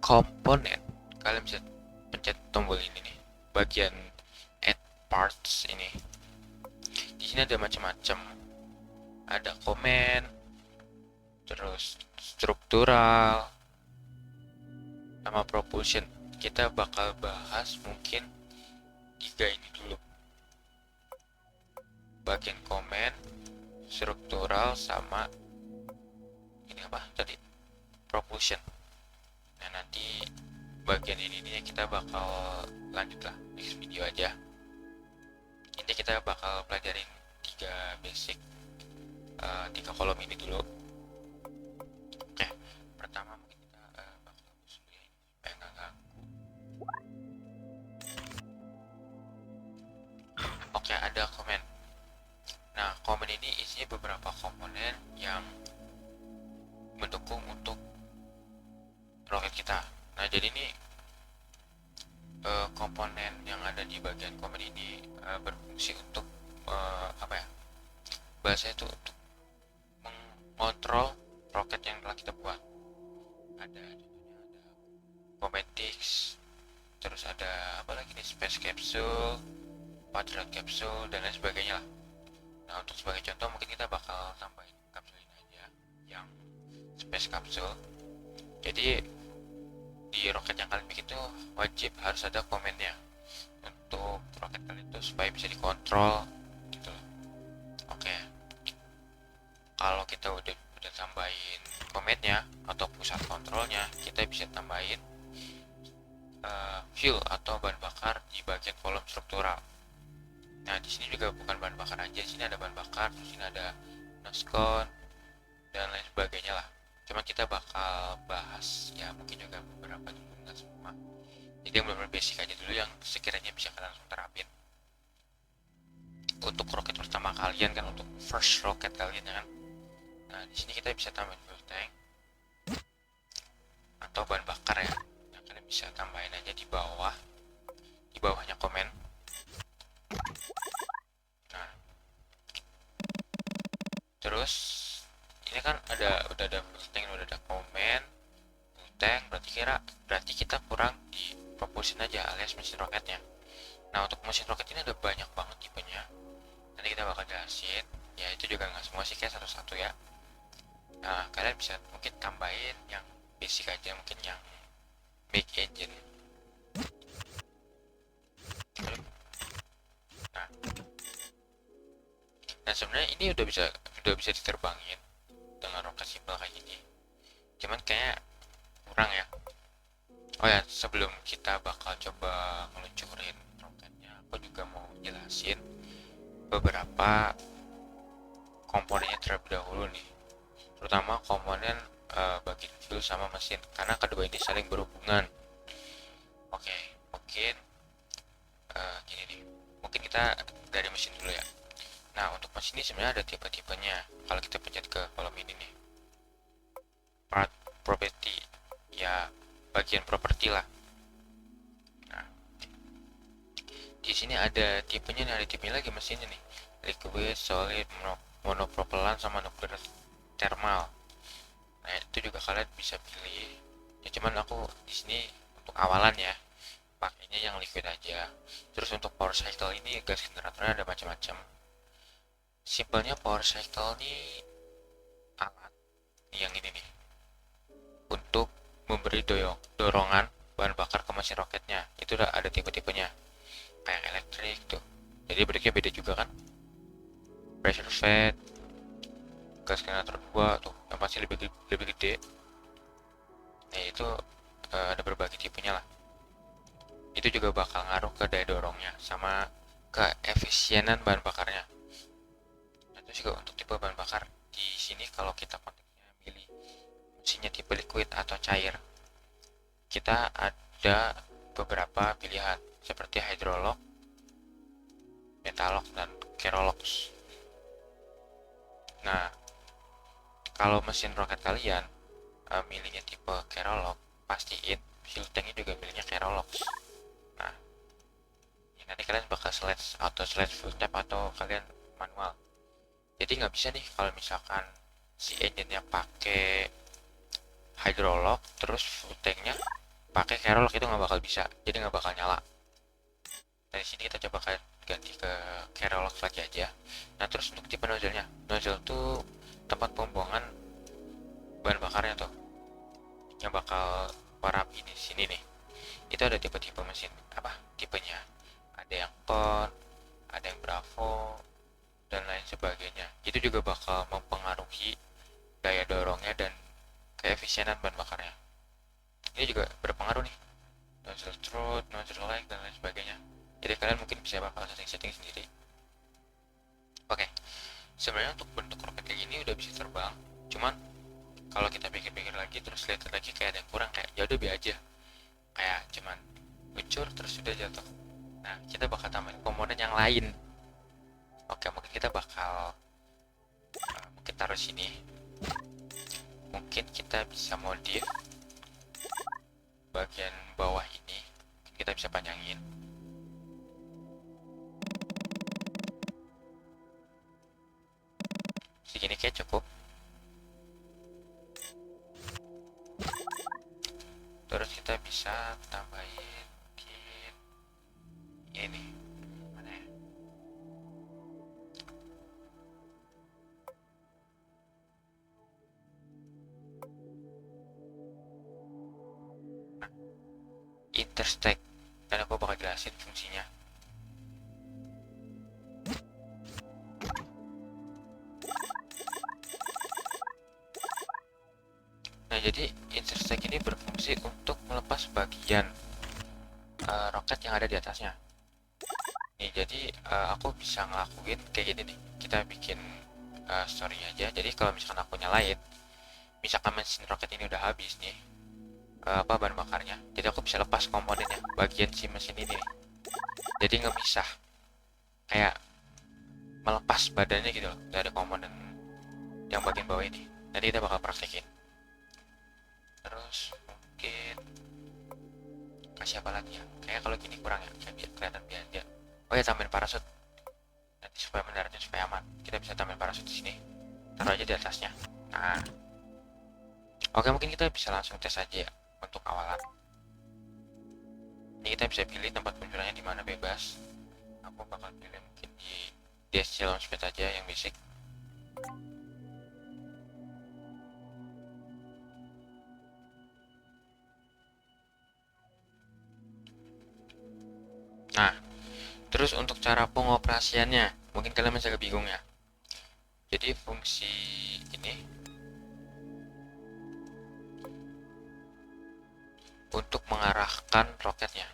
komponen, kalian bisa pencet tombol ini nih, bagian add parts ini. Di sini ada macam-macam, ada komen, terus struktural, sama propulsion. Kita bakal bahas mungkin tiga ini dulu, bagian komen, struktural, sama ini apa tadi, propulsion. Nah nanti bagian ini nih kita bakal lanjut lah next video aja. Ini kita bakal pelajarin tiga basic, tiga kolom ini dulu. Oke, pertama mungkin kita bakal hapus dulu ya ini supaya nggak ganggu. Oke, ada komen. Nah, komen ini isinya beberapa komponen yang mendukung untuk roket kita. Nah, jadi ini komponen yang ada di bagian komen ini berfungsi untuk apa ya? Bahasa itu untuk mengontrol roket yang telah kita buat. Ada contohnya ada Cometics, terus ada apa lagi nih, Space Capsule, Patriot Capsule, dan lain sebagainya lah. Nah, untuk sebagai contoh mungkin kita bakal tambahin kapsul ini aja, yang Space Capsule. Jadi di roket yang kalian bikin itu wajib harus ada komennya untuk roket kalian itu supaya bisa dikontrol gitu. Oke, kalau kita udah tambahin komennya atau pusat kontrolnya, kita bisa tambahin fuel atau bahan bakar di bagian kolom struktural. Nah, di sini juga bukan bahan bakar aja, di sini ada bahan bakar, di sini ada noskon dan lain sebagainya lah. Cuma kita bakal bahas ya mungkin juga beberapa dulu, nggak semua. Jadi yang benar-benar basic aja dulu yang sekiranya bisa kalian langsung terapin untuk roket pertama kalian kan, untuk first rocket kalian ya kan. Nah, di sini kita bisa tambahin fuel tank atau bahan bakar ya. Nah, kalian bisa tambahin aja di bawah, di bawahnya komen. Nah, terus ini kan udah ada fuel tank, udah ada komen, fuel tank, berarti kita kurang di propulsion aja alias mesin roketnya. Nah, untuk mesin roket ini ada banyak banget tipenya. Nanti kita bakal jelasin. Ya itu juga nggak semua sih, kayak satu-satu ya. Nah, kalian bisa mungkin tambahin yang basic aja, mungkin yang big engine. Nah, nah sebenarnya ini udah bisa diterbangin dengan roket simpel kayak gini. Cuman kayak kurang ya. Oh ya, sebelum kita bakal coba ngeluncurin roketnya, aku juga mau jelasin beberapa komponennya terlebih dahulu nih. Terutama komponen bagian fuel sama mesin, karena kedua ini saling berhubungan. Oke, mungkin gini nih. Mungkin kita dari mesin dulu ya. Nah, untuk mesin ini sebenarnya ada tipe-tipenya. Kalau kita pencet ke kolom ini nih, part property, ya bagian properti lah. Nah, di sini ada tipenya nih, ada tipenya lagi mesinnya nih. Liquid, solid, monopropelan, sama nuklir thermal. Nah, itu juga kalian bisa pilih. Ya cuman aku di sini untuk awalan ya pakainya yang liquid aja. Terus untuk power cycle ini gas generatornya ada macam-macam. Simpelnya power cycle ini alat yang ini nih untuk memberi dorongan bahan bakar ke mesin roketnya. Itu udah ada tipe-tipenya. Kayak elektrik tuh. Jadi bentuknya beda juga kan. Pressure fed, gas generator 2 tuh yang pasti lebih gede. Nah, itu ada berbagai tipenya lah. Itu juga bakal ngaruh ke daya dorongnya sama ke efisienan bahan bakarnya. Nah, itu juga untuk tipe bahan bakar. Di sini kalau kita konteksnya milih mesinnya tipe liquid atau cair, kita ada beberapa pilihan seperti hydrolog, metalog, dan kerolox. Nah, kalau mesin roket kalian milihnya tipe kerolog, pastiin fuel tanknya juga milihnya kerolox. Nah, ya nanti kalian bakal select full tap atau kalian manual. Jadi nggak bisa nih kalau misalkan si engine-nya pakai hydrolog, terus full tanknya pakai kerolog itu nggak bakal bisa, jadi nggak bakal nyala. Dari sini kita coba ganti ke kerolog lagi aja. Nah terus untuk tipe nozzle-nya, nozzle tuh tempat pembuangan bahan bakarnya tuh yang bakal warap ini sini nih. Itu ada tipe-tipe mesin apa tipenya, ada yang con, ada yang bravo, dan lain sebagainya. Itu juga bakal mempengaruhi daya dorongnya dan keefisienan bahan bakarnya. Ini juga berpengaruh nih, nozzle throat, nozzle leg, dan lain sebagainya. Jadi kalian mungkin bisa bakal setting-setting sendiri. Oke, sebenarnya untuk bentuk roket kayak gini udah bisa terbang, cuman kalau kita pikir-pikir lagi terus lihat lagi kayak ada yang kurang, kayak ya udah biar aja, kayak cuman luncur terus sudah jatuh. Nah kita bakal tambahin komponen yang lain. Oke, mungkin kita bakal mungkin taruh sini, mungkin kita bisa modif bagian bawah ini, kita bisa panjangin. Segini kayak cukup. Terus kita bisa tambahin mungkin ini mana ya? Nah, interstack, dan aku bakal jelasin fungsinya. Nah jadi interstack ini berfungsi untuk melepas bagian roket yang ada di atasnya. Nih jadi aku bisa ngelakuin kayak gini nih. Kita bikin story aja. Jadi kalau misalkan aku nyalain, misalkan mesin roket ini udah habis nih, apa bahan bakarnya, jadi aku bisa lepas komponennya, bagian si mesin ini nih. Jadi ngemisah, kayak melepas badannya gitu loh dari komponen yang bagian bawah ini. Nanti kita bakal praktekin. Terus mungkin kasih apa lagi ya, kayak kalau gini kurang ya, kayak biar kelihatan biar dia. Oh ya, tambahin parasut nanti supaya mendaratnya supaya aman. Kita bisa tambahin parasut di sini, taruh aja di atasnya. Nah oke, mungkin kita bisa langsung tes aja ya untuk awalan. Ini kita bisa pilih tempat peluncurannya di mana, bebas. Aku bakal pilih mungkin di DSC Launchpad aja yang basic. Nah, terus untuk cara pengoperasiannya, mungkin kalian masih agak bingung ya. Jadi fungsi ini untuk mengarahkan roketnya.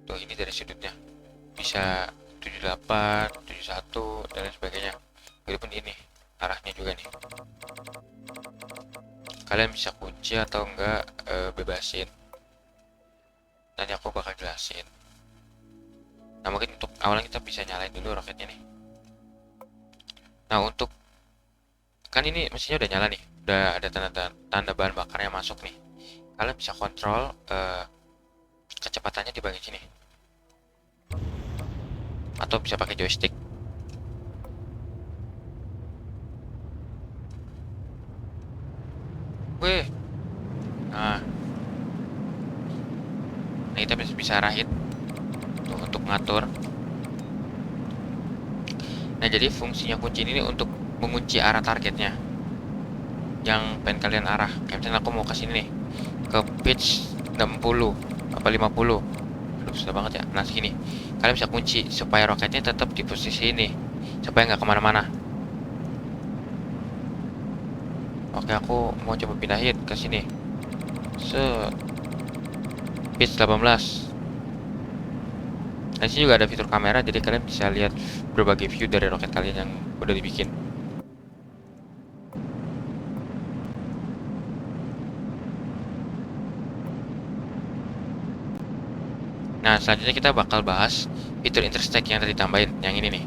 Tuh ini dari sudutnya bisa 78, 71 dan lain sebagainya. Begitupun ini arahnya juga nih. Kalian bisa kunci atau enggak bebasin. Nanti aku bakal jelasin. Nah mungkin untuk awalnya kita bisa nyalain dulu roketnya nih. Nah untuk kan ini mesinnya udah nyala nih, udah ada tanda bahan bakarnya masuk nih. Kalian bisa kontrol kecepatannya di bagian sini, atau bisa pakai joystick. Wih, nah kita bisa arahin tuh, untuk ngatur. Nah jadi fungsinya kunci ini untuk mengunci arah targetnya yang pengen kalian arah. Kayak misalnya aku mau ke sini nih, ke pitch 60 apa 50. Aduh, susah banget ya. Nah segini kalian bisa kunci supaya roketnya tetap di posisi ini, supaya nggak kemana-mana. Oke, aku mau coba pindahin ke sini, pitch 18. Nah, di sini juga ada fitur kamera, jadi kalian bisa lihat berbagai view dari roket kalian yang udah dibikin. Nah, selanjutnya kita bakal bahas fitur interstack yang tadi tambahin, yang ini nih.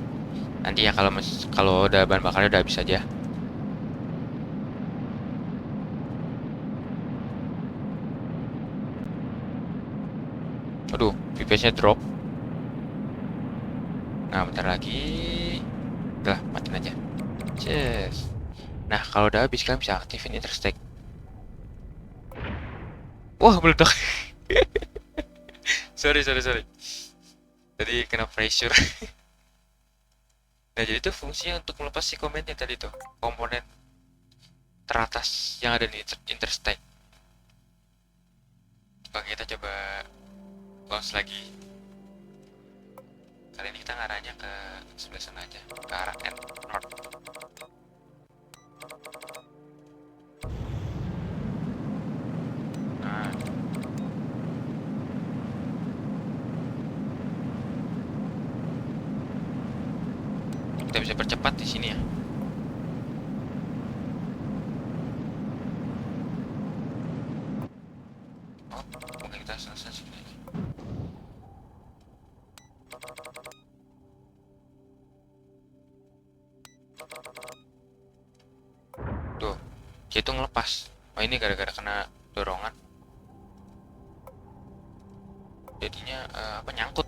Nanti ya kalau udah bahan bakarnya udah habis aja. Aduh, FPS-nya drop. Nah, bentar lagi. Udah, matiin aja. Yes. Nah, kalau udah habis kalian bisa aktifin interstack. Wah, meledak. Sorry. Tadi kena pressure. Nah, jadi itu fungsinya untuk melepas si komennya tadi tuh. Komponen teratas yang ada di interstack. Oke, kita coba launch lagi. Kali ini kita ngarahnya ke sebelah sana aja, ke arah north. Nah, kita bisa percepat di sini ya. Oh, mungkin kita selesai sini aja. Tuh, dia tuh ngelepas. Oh, ini gara-gara kena dorongan. Jadinya apa, nyangkut.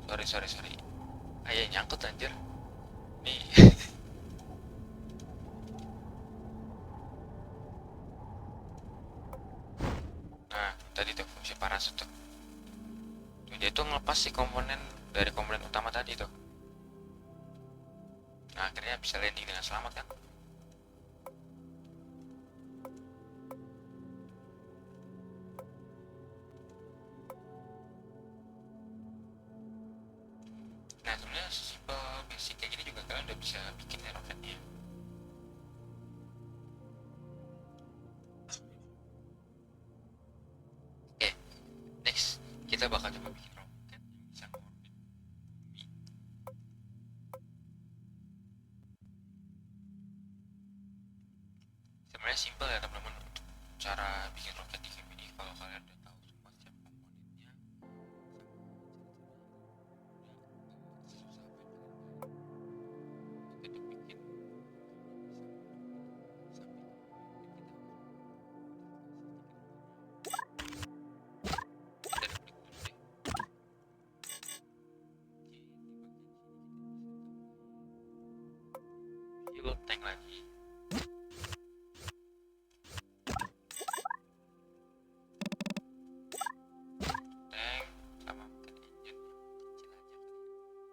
Aduh, sorry. Ah, ya, nyangkut anjir. Nih. Nah, tadi tuh fungsi parasut tuh. Tuh, dia tuh ngelepas si komponen dari komponen utama tadi tuh. Nah, akhirnya bisa landing dengan selamat kan. Nah, sebenarnya simple basic kayak gini juga kalian udah bisa bikin ya roketnya. Oke, next kita bakal coba bikin roket yang bisa ngorbit bumi. Sebenarnya simple ya teman-teman, untuk cara bikin roket di game ini. Kalau kalian udah tahu semua setiap komponennya, susah apa yang kalian bikin dari kulit dulu deh. Fuel tank lagi, tank sama mungkin engine yang kecil aja kali ya.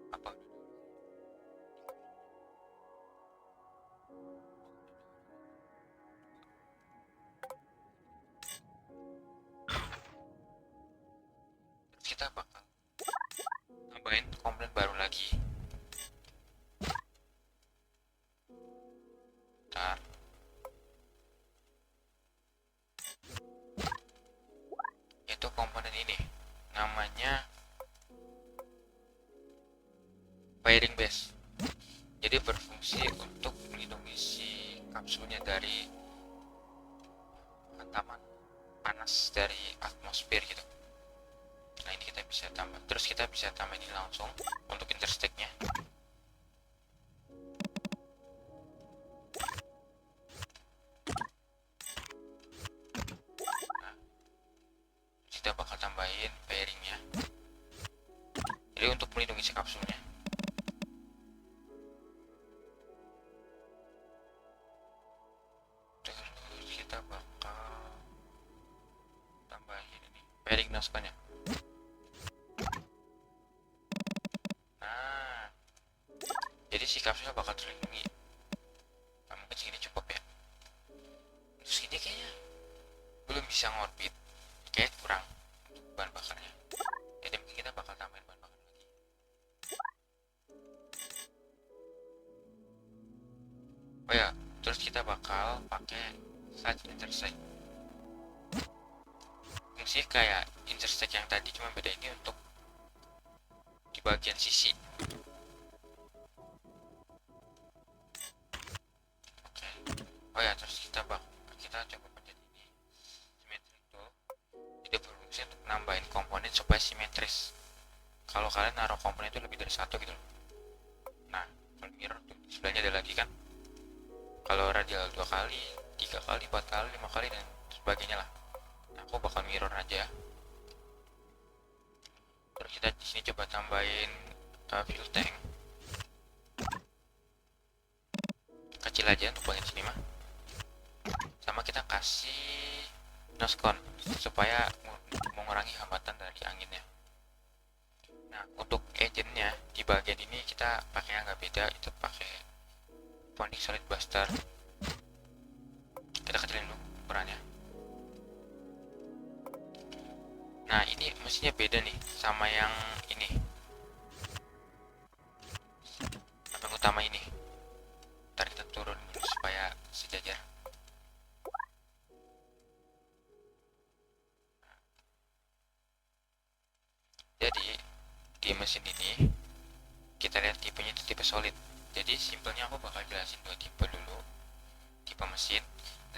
Apa terus kita bakal nambahin komponen baru lagi. Ntar itu komponen ini namanya firing base. Jadi berfungsi untuk melindungi si kapsulnya dari hantaman panas dari atmosfer gitu. Nah, ini kita bisa tambah. Terus kita bisa tambah ini langsung untuk interstack-nya. Nah, kita bakal tambahin pairing-nya. Jadi untuk melindungi si kapsulnya. Terus kita bakal tambahin ini pairing naskahnya. Nah, jadi si kapsulnya bakal terlindungi. Nah, mungkin segini cukup ya. Terus ini kayaknya belum bisa ngorbit, kayak kurang untuk bahan bakarnya. Jadi mungkin kita bakal tambahin bahan bakar lagi. Oh ya, terus kita bakal pakai side intersect. Fungsi kayak intersect yang tadi, cuma beda ini untuk di bagian sisi. Oke. Oh ya, terus kita coba pencet ini symmetric tool. Jadi berfungsi untuk nambahin komponen supaya simetris. kalau kalian naruh komponen itu lebih dari satu gitu loh. Nah, kalau mirror tuh sebelahnya ada lagi kan, kalau radial 2 kali, 3 kali, 4 kali, 5 kali dan sebagainya lah. Nah, aku bakal mirror aja. Terus kita di sini coba tambahin fuel tank kecil aja untuk bagian sini mah. Sama kita kasih noscon supaya mengurangi hambatan dari anginnya. Nah, untuk agentnya di bagian ini kita pakai yang nggak beda, itu pakai Phoenix Solid Buster. Kita kecilin dulu ukurannya. Nah, ini mesinnya beda nih sama yang ini, sama yang utama ini. Ntar kita turun dulu supaya sejajar. Jadi di mesin ini kita lihat tipenya itu tipe solid. Jadi simpelnya aku bakal jelasin dua tipe dulu. Tipe mesin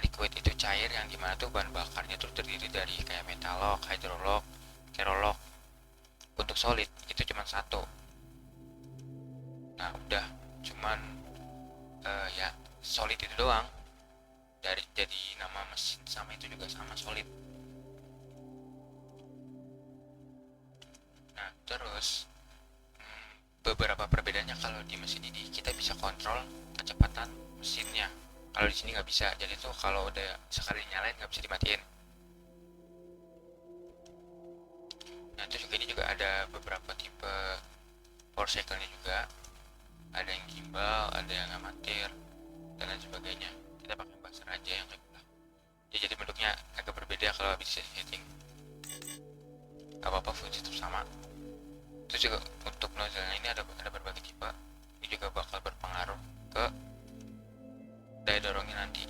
liquid itu cair yang dimana tuh bahan bakarnya tuh terdiri dari kayak metalok, hydrolok, kerolok. Untuk solid itu cuma satu. Nah udah cuman ya solid itu doang. Dari jadi nama mesin sama itu juga sama solid. Nah terus beberapa perbedaannya, kalau di mesin ini kita bisa kontrol kecepatan mesinnya. Kalau di sini nggak bisa. Jadi tuh kalau udah sekali nyalain nggak bisa dimatiin. Nah terus juga ini juga ada beberapa tipe power cycle-nya juga. Ada yang gimbal, ada yang amatir, dan lain sebagainya. Kita pakai buzzer aja yang regular. Ya, jadi bentuknya agak berbeda kalau habis setting. Gak apa-apa, fungsi tetap sama. Terus juga untuk nozzle ini ada berbagai tipe. Ini juga bakal berpengaruh ke daya dorongnya nanti.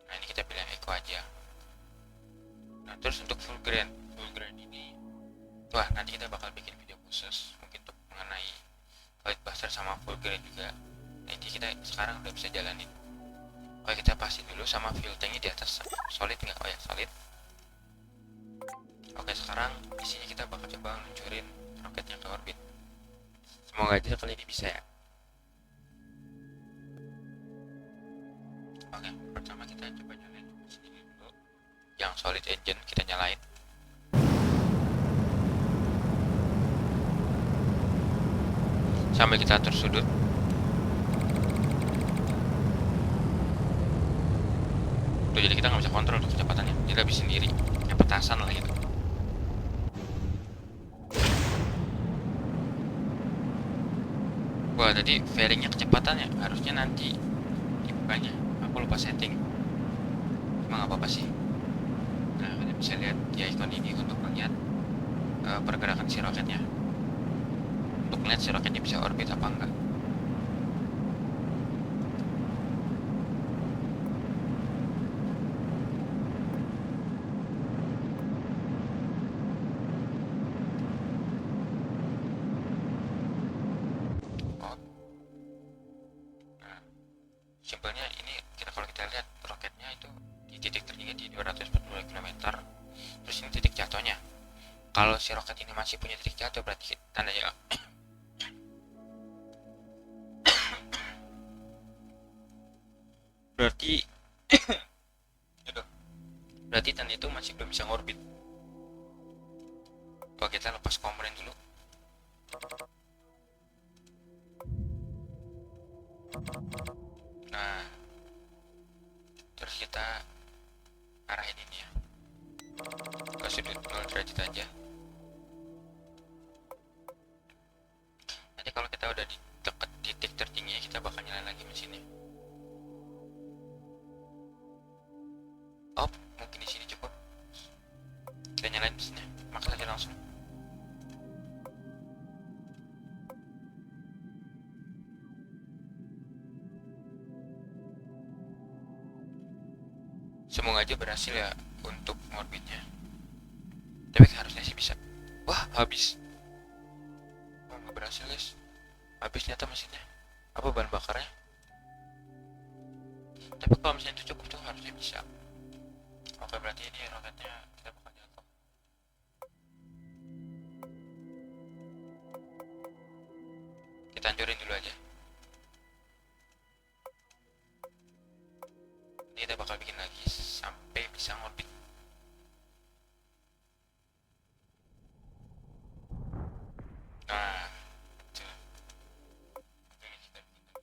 Nah ini kita pilih eco aja. Nah terus untuk full grain ini, wah nanti kita bakal bikin video khusus mungkin untuk mengenai Solid Buster sama full grain juga. Nah ini kita sekarang udah bisa jalanin. Oke, kita pastiin dulu sama fuel tanknya di atas solid nggak? Oh ya solid. Oke, sekarang isinya kita bakal coba luncurin roketnya ke orbit. Semoga aja kali ini bisa ya. Oke, pertama kita coba nyalain mesin ini dulu. Yang solid engine kita nyalain. Sambil kita atur sudut. Tuh, jadi kita nggak bisa kontrol tuh kecepatannya. Dia lebih sendiri. Kayak petasan lah gitu. Wah, tadi fairingnya kecepatannya harusnya nanti dibukanya. Aku lupa setting. Cuma nggak apa-apa sih. Nah, kalian bisa lihat di icon ini untuk melihat pergerakan si roketnya. Untuk melihat si roketnya bisa orbit apa enggak. Oh, nah, simpelnya ini kalau kita lihat roketnya itu di titik tertinggi di 242 km. Terus ini titik jatuhnya. Kalau si roket ini masih punya titik jatuh, berarti tandanya berarti berarti tanda itu masih belum bisa ngorbit. Kalau kita lepas komponen dulu. Nah, terus kita arahin ini ya ke sudut 0 derajat aja. Nanti kalau kita udah di dekat titik tertinggi, kita bakal nyalain lagi mesinnya. Oh, mungkin di sini cukup. Kita nyalain mesinnya, max aja langsung. Semoga aja berhasil ya untuk ngorbitnya. Tapi harusnya sih bisa. Wah, habis. Oh, nggak berhasil guys. Habis ternyata mesinnya. Apa bahan bakarnya? Tapi kalau misalnya itu cukup tuh harusnya bisa. Oke, berarti ini roketnya kita bakal jatuh. kita hancurin dulu aja. Ini kita bakal bikin lagi sampai bisa ngorbit. Nah, itu. Oke, kita bikin lagi.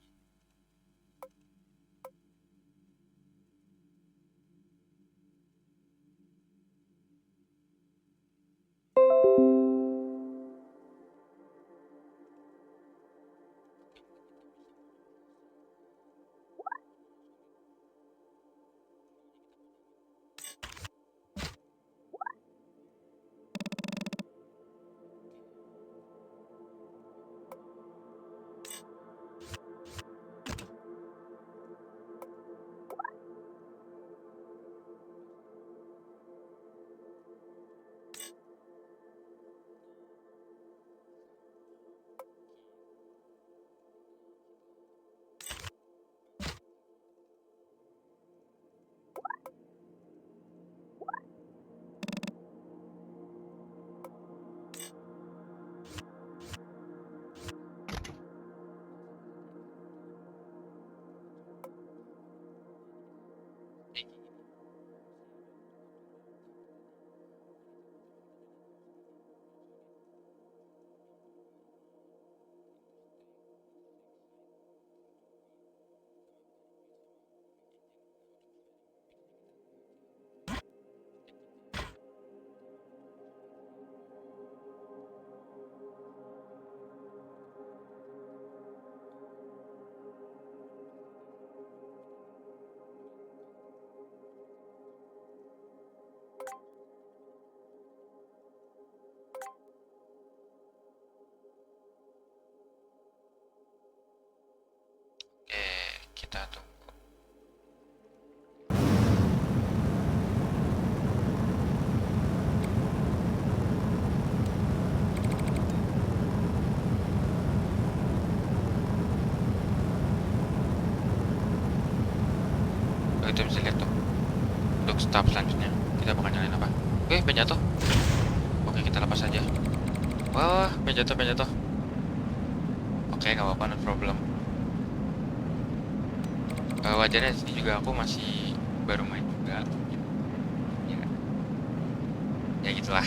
Kita tunggu. Oh, itu bisa lihat tuh. Untuk tahap selanjutnya kita bakal nyalain apa? Pengen jatuh. Oke, kita lepas aja. Wah, pengen jatuh. Oke, nggak apa-apa, no problem. Wajarnya sini juga aku masih baru main juga. Ya, ya gitulah.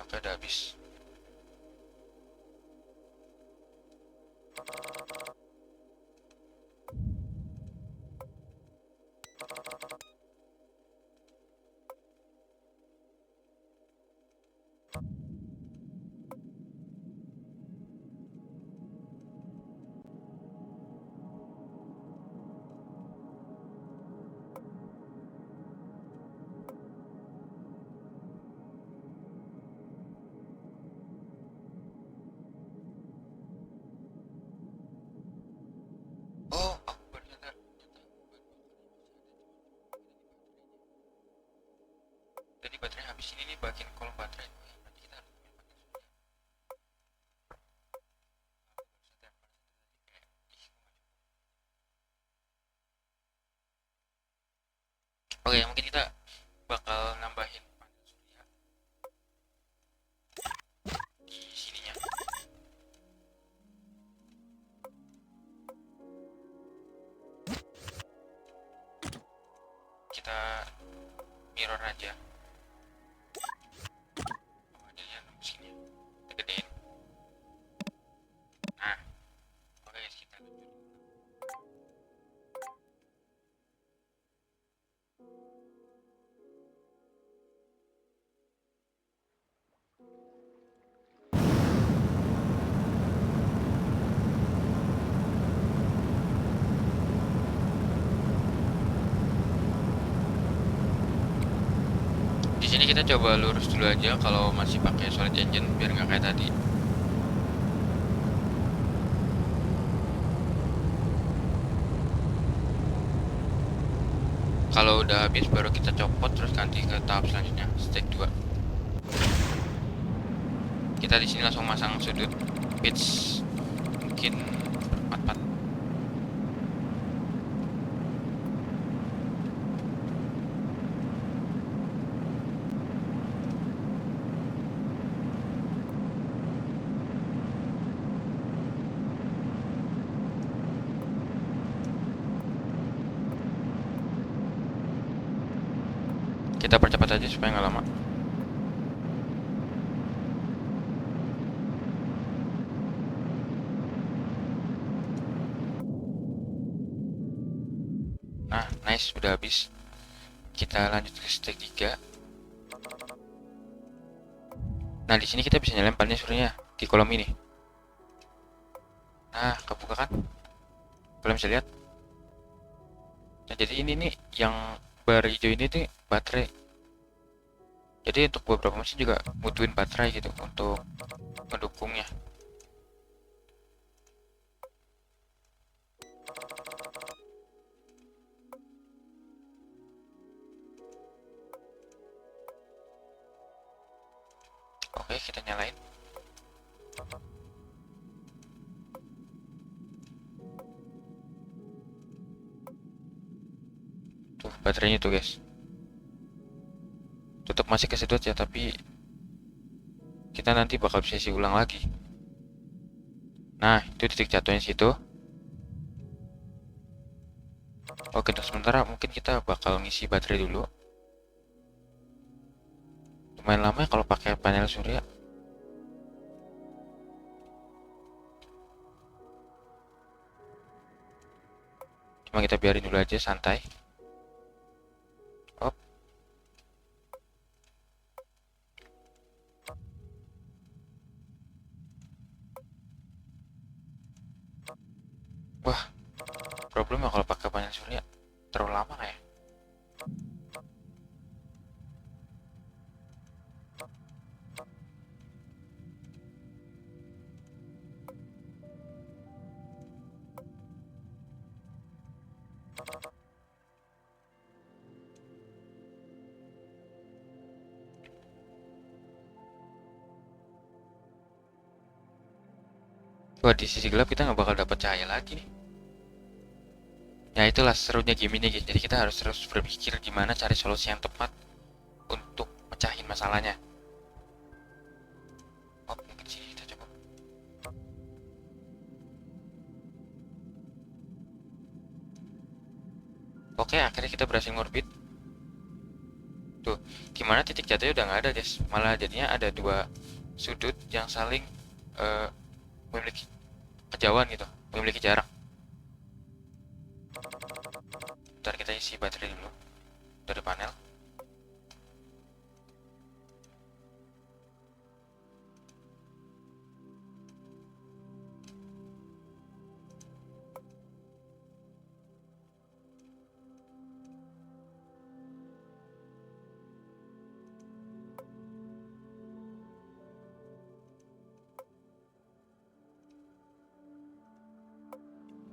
Oke, udah habis. Oh, aku baru sadar. Tadi baterai habis, ini nih bagian kolom baterai. Berarti kita harus main pakai surya. Aku baru sadar pada saat tadi kayak, ih, oke, mungkin kita bakal nambahin panel surya di sininya. Kita mirror aja. Oh, ada yang nembus sini. Kita gedein. Nah, oke guys, kita lanjut. Di sini kita coba lurus dulu aja kalau masih pakai solid engine biar nggak kayak tadi. Kalau udah habis baru kita copot terus ganti ke tahap selanjutnya, step 2. Kita di sini langsung masang sudut pitch mungkin aja supaya nggak lama. Nah, nice, udah habis. Kita lanjut ke step 3. Nah, di sini kita bisa nyalain panel surya di kolom ini. Nah, kebuka kan? Kalian bisa lihat. Nah, jadi ini nih yang bar hijau ini tuh baterai. Jadi untuk beberapa mesin juga butuhin baterai gitu untuk mendukungnya. Oke, kita nyalain. Tuh, baterainya tuh guys. Tetap masih kesedot ya, tapi kita nanti bakal bisa isi ulang lagi. Nah, itu titik jatuhnya situ. Oke, untuk sementara mungkin kita bakal ngisi baterai dulu. Lumayan lama ya kalau pakai panel surya. Cuma kita biarin dulu aja santai. Op. Wah, problemnya kalau pakai panel surya terlalu lama kayak. Wah, di sisi gelap kita nggak bakal dapat cahaya lagi nih. Ya itulah serunya game ini guys. Jadi kita harus terus berpikir gimana cari solusi yang tepat untuk mecahin masalahnya. Oh, mungkin sini kita coba. Oke, akhirnya kita berhasil ngorbit. Tuh, gimana titik jatuhnya udah nggak ada guys. Malah jadinya ada dua sudut yang saling eh, memiliki kejauhan gitu, memiliki jarak. Ntar kita isi baterai dulu dari panel.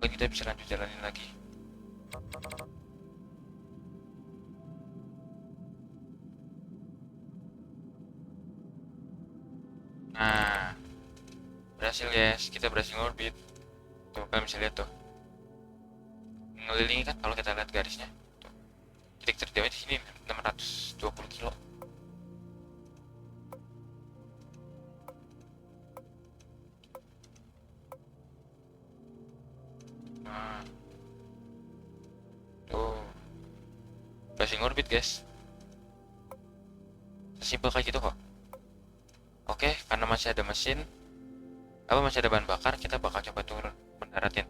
Mungkin kita bisa lanjut jalanin lagi. Nah, berhasil guys, kita berhasil ngorbit. Tuh, kalian bisa lihat tuh. Ngelilingi kan kalau kita lihat garisnya. Tuh, titik terjauh di sini 620 kilo. Nah, tuh, berhasil ngorbit guys. Sesimpel kayak gitu kok. Oke, karena masih ada mesin, masih ada bahan bakar, kita bakal coba turun mendaratin.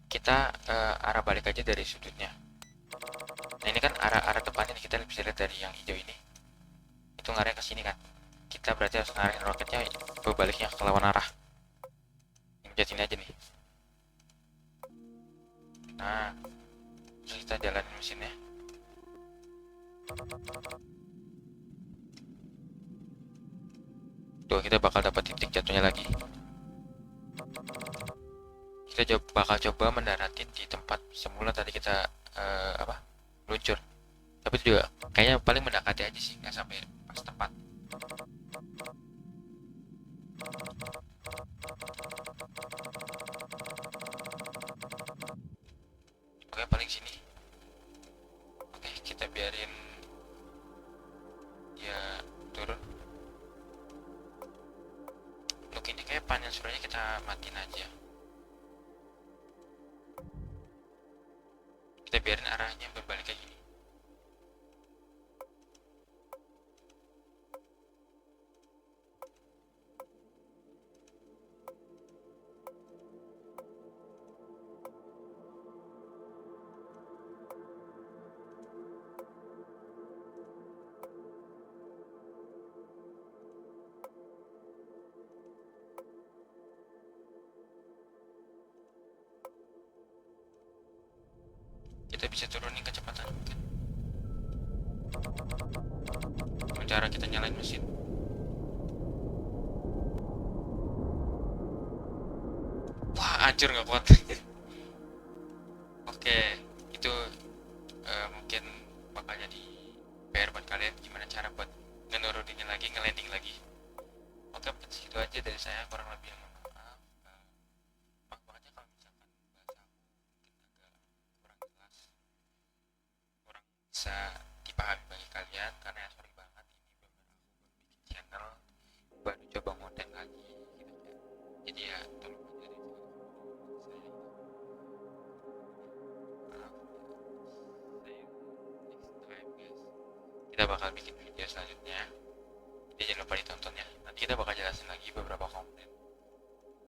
Kita arah balik aja dari sudutnya. Nah ini kan arah depannya nih, kita bisa lihat dari yang hijau ini. Itu ngarahnya ke sini kan. Kita berarti harus ngarahin roketnya berbaliknya ke lawan arah. Ini sini aja nih. Nah, terus kita jalanin mesinnya. Tuh, kita bakal dapat titik jatuhnya lagi. Kita bakal coba mendaratin di tempat semula tadi kita meluncur. Tapi itu juga kayaknya paling mendekati aja sih, nggak sampai pas tepat. Oke, paling sini. Oke, kita biarin ya turun. Untuk ini kayak panel suruhnya kita matiin aja. Kita biarin arahnya berbalik kayak gini. bisa turunin kecepatan kan. Cara kita nyalain mesin. Wah, hancur nggak kuat. Oke, itu mungkin bakal jadi PR buat kalian gimana cara buat ngenuruninnya lagi, ngelanding lagi. Oke, mungkin segitu aja dari saya, kurang lebih yang mohon maaf. Maaf banget ya kalau misalkan bahasa aku mungkin agak kurang jelas, kurang bisa dipahami bagi kalian, karena ya sorry banget, ini baru bikin channel, baru coba konten lagi gitu ya. Jadi ya tolong aja dari saya gitu. Maaf ya. See you next time guys. Kita bakal bikin video selanjutnya. Jadi jangan lupa ditonton ya. Nanti kita bakal jalan